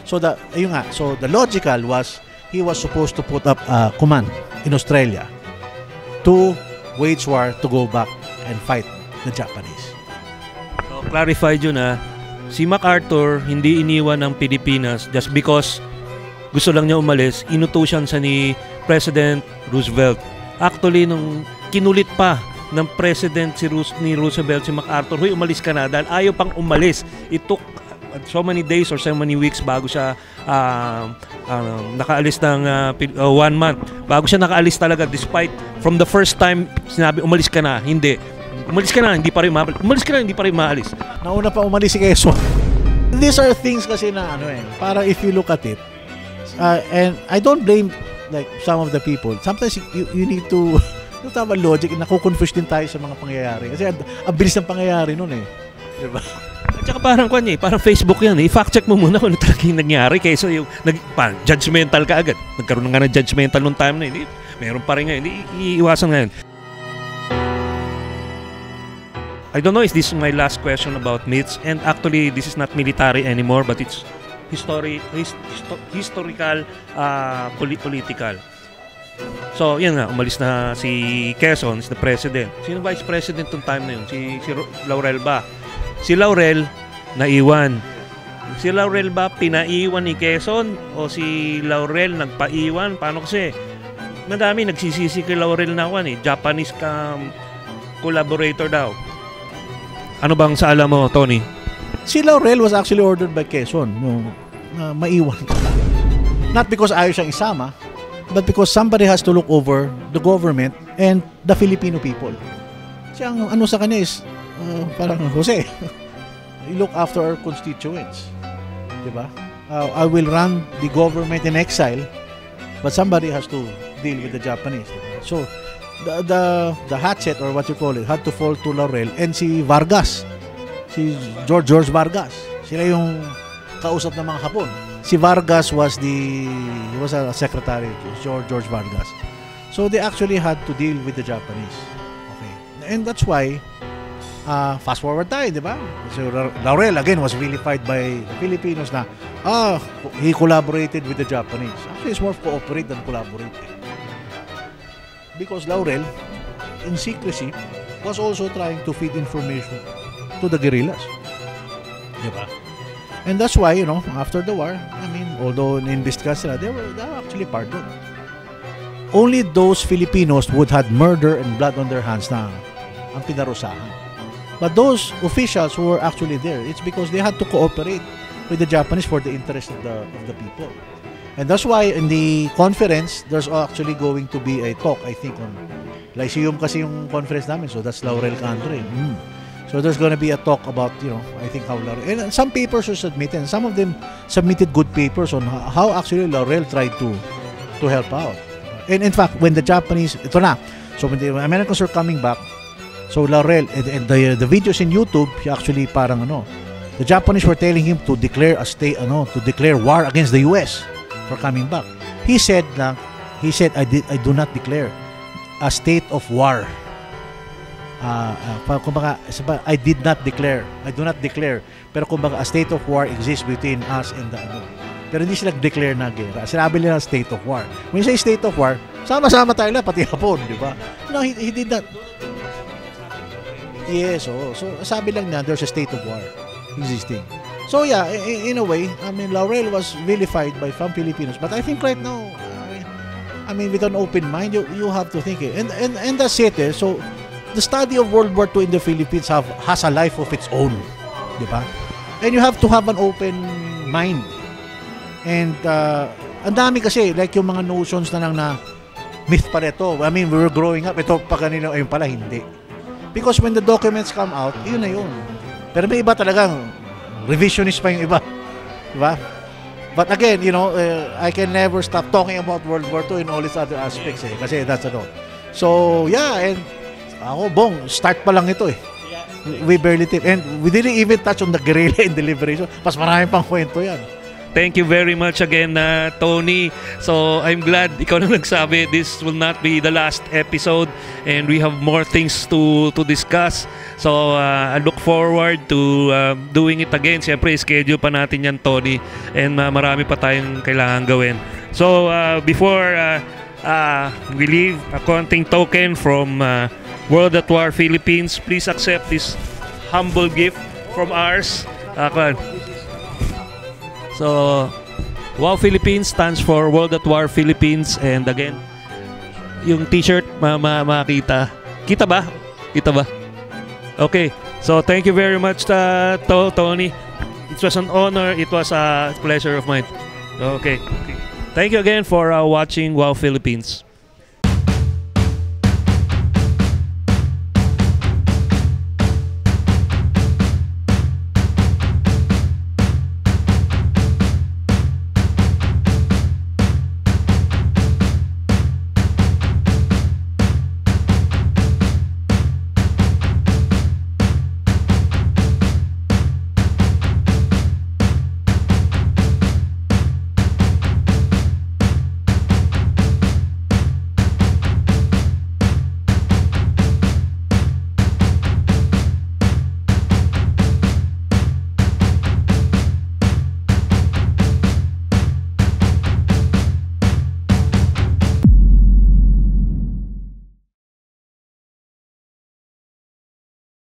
So the logical was he was supposed to put up a command in Australia to wage war to go back and fight the Japanese. So clarified yun si MacArthur hindi iniwan ng Pilipinas just because gusto lang niya umalis, inutusan sa ni President Roosevelt. Actually, nung kinulit pa ng President ni Roosevelt si MacArthur, huy, umalis ka na, dahil ayaw pang umalis. It took so many days or so many weeks bago siya nakaalis ng 1 month. Bago siya nakaalis talaga, despite from the first time sinabi, umalis ka na, hindi. Umalis ka na, hindi pa rin maalis. Umalis ka na, hindi pa rin maalis. Nauna pa umalis si Quezon. These are things kasi na para if you look at it, and I don't blame like some of the people. Sometimes you need to tama logic, nakukonfuse din tayo sa mga pangyayari. Kasi ang bilis ng pangyayari nun Diba? At saka parang parang Facebook yan I-fact check mo muna kung ano talaga yung nangyari kaysa yung judgmental ka agad. Nagkaroon nga ng judgmental nung time na meron pa rin ngayon. Iiwasan ngayon. I don't know if this is my last question about myths, and actually this is not military anymore, but it's historical, political. So, yan nga, umalis na si Quezon, si the president. Sino vice president tong time na yun? Si Laurel ba? Si Laurel, naiwan. Si Laurel ba pinaiwan ni Quezon? O si Laurel nagpaiwan? Paano kasi? Madami nagsisisi kay Laurel na Japanese collaborator daw. Ano bang sa alam mo, Tony? Si Laurel was actually ordered by Quezon na maiwan ka. Not because ayaw siyang isama, but because somebody has to look over the government and the Filipino people. Kasi ang sa kanya is parang Jose, you look after our constituents. Diba? I will run the government in exile, but somebody has to deal with the Japanese. So the hatchet or what you call it had to fall to Laurel and si Vargas, si George Vargas. Sila yung kausap ng mga Hapon. Si Vargas was a secretary, George Vargas. So they actually had to deal with the Japanese. Okay. And that's why fast forward tayo, di ba? So Laurel again was vilified by the Filipinos na he collaborated with the Japanese. Actually, it's more cooperate than collaborate. Because Laurel, in secrecy, was also trying to feed information to the guerrillas. Di ba? And that's why, after the war, although in-discuss they were actually pardoned. Only those Filipinos would had murder and blood on their hands na ang pinarusahan. But those officials who were actually there, it's because they had to cooperate with the Japanese for the interest of the people. And that's why in the conference, there's actually going to be a talk, I think, on Lyceum kasi yung conference namin. So that's Laurel Candre. So there's going to be a talk about, I think how Laurel, and some papers were submitted. Some of them submitted good papers on how actually Laurel tried to help out. And in fact, when the Japanese, so when the Americans were coming back, so Laurel, and the videos in YouTube, he actually parang the Japanese were telling him to declare to declare war against the US for coming back. He said I do not declare a state of war. Kumbaga, I do not declare, pero kumbaga a state of war exists between us and the pero hindi sila declare na gera. Sinabi nila state of war. When you say state of war, sama-sama tayo na, pati Hapon, di ba? No, he did not. Yes, so sabi lang niya there's a state of war existing. So yeah, in a way, Laurel was vilified by some Filipinos, but I think right now, with an open mind, you have to think it. And that's it. So the study of World War II in the Philippines has a life of its own, di ba? And you have to have an open mind. And ang dami kasi, like yung mga notions na lang na myth pa ito. We were growing up, ito pa kanina, ayun pala, hindi. Because when the documents come out, yun na yun. Pero may iba talagang revisionist pa yung iba, di ba? But again, I can never stop talking about World War II in all its other aspects kasi that's So yeah, and ako, start pa lang ito We barely tip. And we didn't even touch on the guerrilla and the liberation. Mas marami pang kwento yan. thank you very much again, Tony. So I'm glad ikaw na nagsabi this will not be the last episode and we have more things to discuss. So I look forward to doing it again. Siyempre, schedule pa natin yan, Tony. And marami pa tayong kailangan gawin. So before we leave, a konting token from World at War Philippines. Please accept this humble gift from ours. So, WOW Philippines stands for World at War Philippines. And again, yung t-shirt, makita. Kita ba? Kita ba? Okay. So, thank you very much, Tony. It was an honor. It was a pleasure of mine. Okay. Thank you again for watching WOW Philippines.